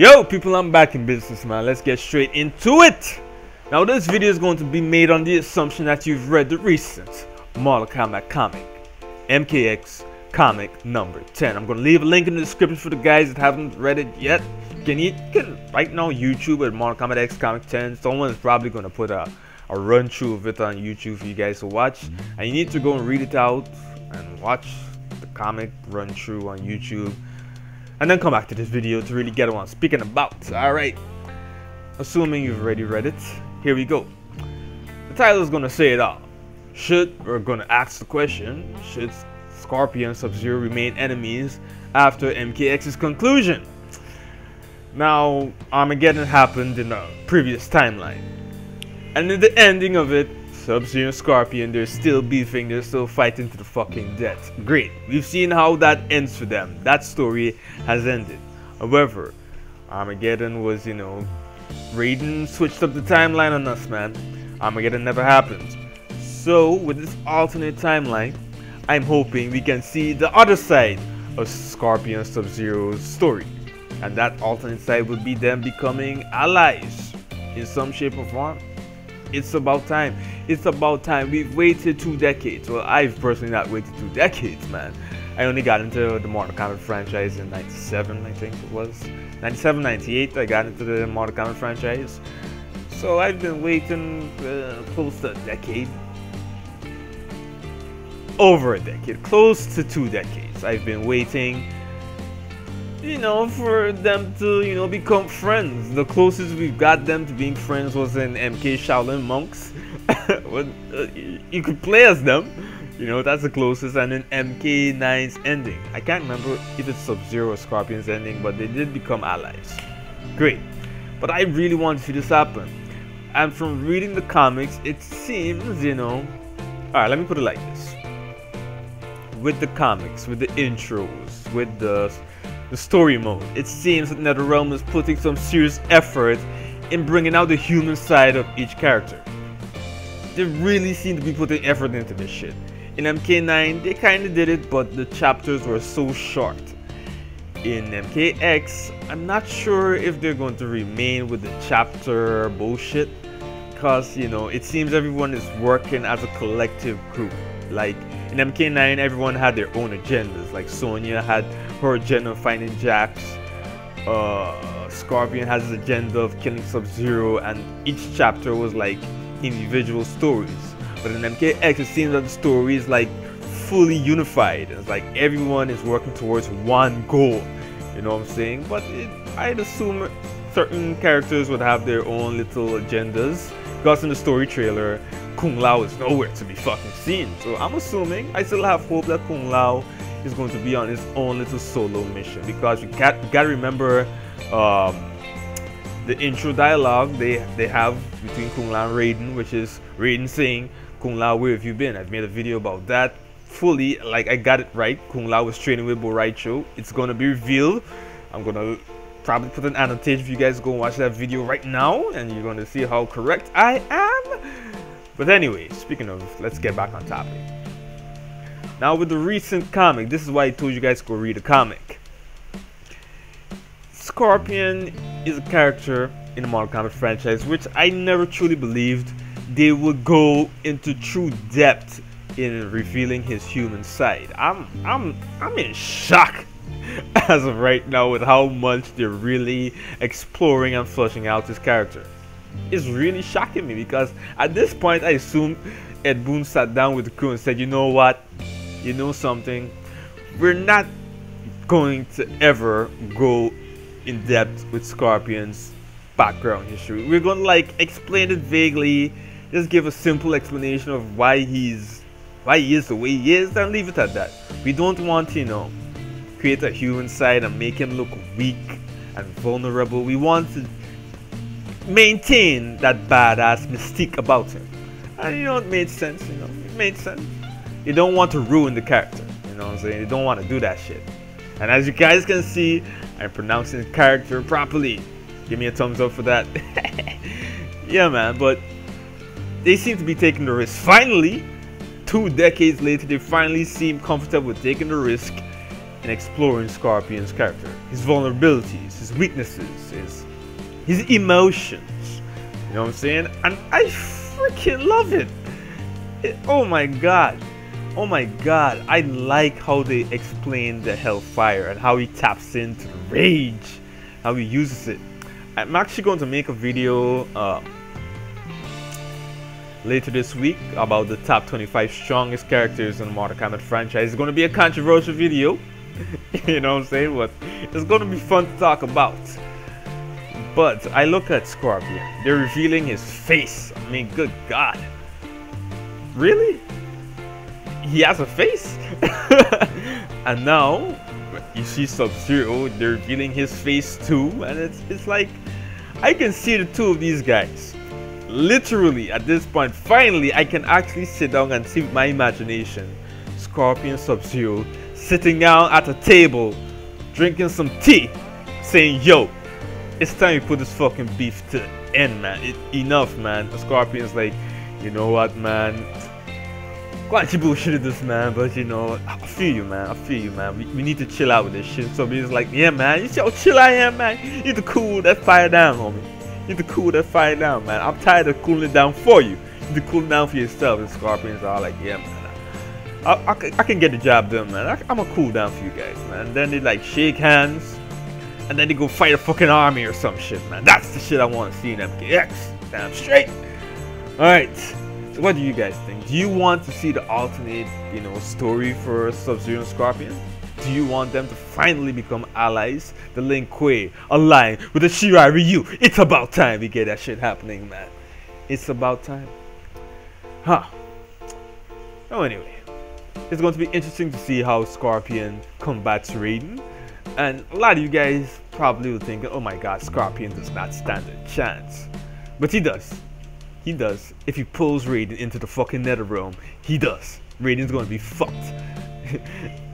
Yo people, I'm back in business, man. Let's get straight into it. Now this video is going to be made on the assumption that you've read the recent Mortal Kombat comic, MKX comic number 10. I'm going to leave a link in the description for the guys that haven't read it yet. You can right now YouTube at Mortal Kombat X comic 10. Someone is probably going to put a run through of it on YouTube for you guys to watch, and you need to go and read it out and watch the comic run through on YouTube, and then come back to this video to really get what I'm speaking about. Alright, assuming you've already read it, here we go. The title is going to say it all. We're going to ask the question, should Scorpion and Sub-Zero remain enemies after MKX's conclusion? Now, Armageddon happened in a previous timeline, and in the ending of it, Subz and Scorpion, they're still beefing, they're still fighting to the fucking death. Great, we've seen how that ends for them. That story has ended. However, Armageddon was, Raiden switched up the timeline on us, man. Armageddon never happened. So, with this alternate timeline, I'm hoping we can see the other side of Scorpion and Sub-Zero's story. And that alternate side would be them becoming allies in some shape or form. It's about time. It's about time. We've waited 2 decades. Well, I've personally not waited 2 decades, man. I only got into the Mortal Kombat franchise in 97, I think it was. 97, 98, I got into the Mortal Kombat franchise. So I've been waiting close to a decade. Over a decade. Close to 2 decades. I've been waiting, for them to, become friends. The closest we've got them to being friends was in MK Shaolin Monks. You could play as them, that's the closest. And in MK9's ending, I can't remember if it's Sub-Zero or Scorpion's ending, but they did become allies. Great. But I really want to see this happen. And from reading the comics, it seems, alright, let me put it like this. With the comics, with the intros, with the story mode, it seems that NetherRealm is putting some serious effort in bringing out the human side of each character. They really seem to be putting effort into this shit. In MK9, they kinda did it, but the chapters were so short. In MKX, I'm not sure if they're going to remain with the chapter bullshit, because, it seems everyone is working as a collective group. Like, in MK9, everyone had their own agendas. Like, Sonya had her agenda of finding Jax. Scorpion has his agenda of killing Sub-Zero, and each chapter was like individual stories. But in MKX, it seems that the story is like fully unified. It's like everyone is working towards one goal. You know what I'm saying? But I'd assume certain characters would have their own little agendas. Because in the story trailer, Kung Lao is nowhere to be fucking seen. So I'm assuming, I still have hope that Kung Lao is going to be on his own little solo mission. Because we gotta remember the intro dialogue they have between Kung Lao and Raiden, which is Raiden saying, "Kung Lao, where have you been?" I've made a video about that fully, like I got it right. Kung Lao was training with Bo Raicho. It's gonna be revealed. I'm gonna probably put an annotation for you guys to go and watch that video right now, and you're gonna see how correct I am. But anyway, speaking of, let's get back on topic. Now with the recent comic, this is why I told you guys to go read the comic. Scorpion is a character in the Mortal Kombat franchise which I never truly believed they would go into true depth in revealing his human side. I'm in shock as of right now with how much they're really exploring and fleshing out his character. It's really shocking me, because at this point I assumed Ed Boon sat down with the crew and said, you know what, you know something, we're not going to ever go in depth with Scorpion's background history. We're going to like explain it vaguely, just give a simple explanation of why he is the way he is, and leave it at that. We don't want to, create a human side and make him look weak and vulnerable. We want to maintain that badass mystique about him. And it made sense, it made sense. You don't want to ruin the character, you know what I'm saying? You don't want to do that shit. And as you guys can see, I'm pronouncing the character properly. Give me a thumbs up for that. Yeah, man, but they seem to be taking the risk. Finally, 2 decades later, they finally seem comfortable with taking the risk in exploring Scorpion's character, his vulnerabilities, his weaknesses, his emotions. You know what I'm saying? And I freaking love it. Oh my god. Oh my god. I like how they explain the Hellfire and how he taps into the rage, how he uses it. I'm actually going to make a video later this week about the top 25 strongest characters in the Mortal Kombat franchise. It's going to be a controversial video. You know what I'm saying? But it's going to be fun to talk about. But I look at Scorpion. They're revealing his face. I mean, good god. Really? He has a face? And now you see Sub-Zero, they're revealing his face too, and it's like I can see the two of these guys. Literally at this point, finally I can actually sit down and see with my imagination Scorpion, Sub-Zero sitting down at a table, drinking some tea, saying, yo, it's time you put this fucking beef to the end, man. Enough, man. The Scorpion's like, you know what, man? Quite bullshit this, man, but you know, I feel you, man. I feel you, man. We need to chill out with this shit. So he's like, yeah, man. You see how chill I am, man. You need to cool that fire down, homie. You need to cool that fire down, man. I'm tired of cooling it down for you. You need to cool it down for yourself. And Scorpions are like, yeah, man. I can get the job done, man. I'm gonna cool down for you guys, man. And then they like shake hands, and then they go fight a fucking army or some shit, man. That's the shit I want to see in MKX. Damn straight. All right. So what do you guys think? Do you want to see the alternate, you know, story for Sub-Zero and Scorpion? Do you want them to finally become allies? The Lin Kuei align with the Shirai Ryu. It's about time we get that shit happening, man. It's about time. Huh. Oh, anyway. It's going to be interesting to see how Scorpion combats Raiden. And a lot of you guys probably will think, oh my god, Scorpion does not stand a chance. But he does. He does. If he pulls Raiden into the fucking nether realm, he does. Raiden's gonna be fucked.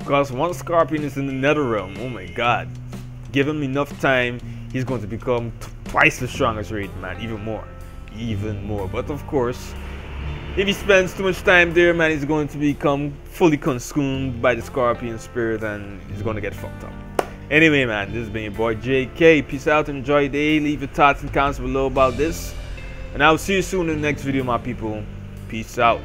Because once Scorpion is in the nether realm, oh my god. Give him enough time, he's going to become twice as strong as Raiden, man. Even more. Even more. But of course, if he spends too much time there, man, he's going to become fully consumed by the Scorpion spirit and he's gonna get fucked up. Anyway, man, this has been your boy JK. Peace out, enjoy your day. Leave your thoughts and comments below about this. And I'll see you soon in the next video, my people. Peace out.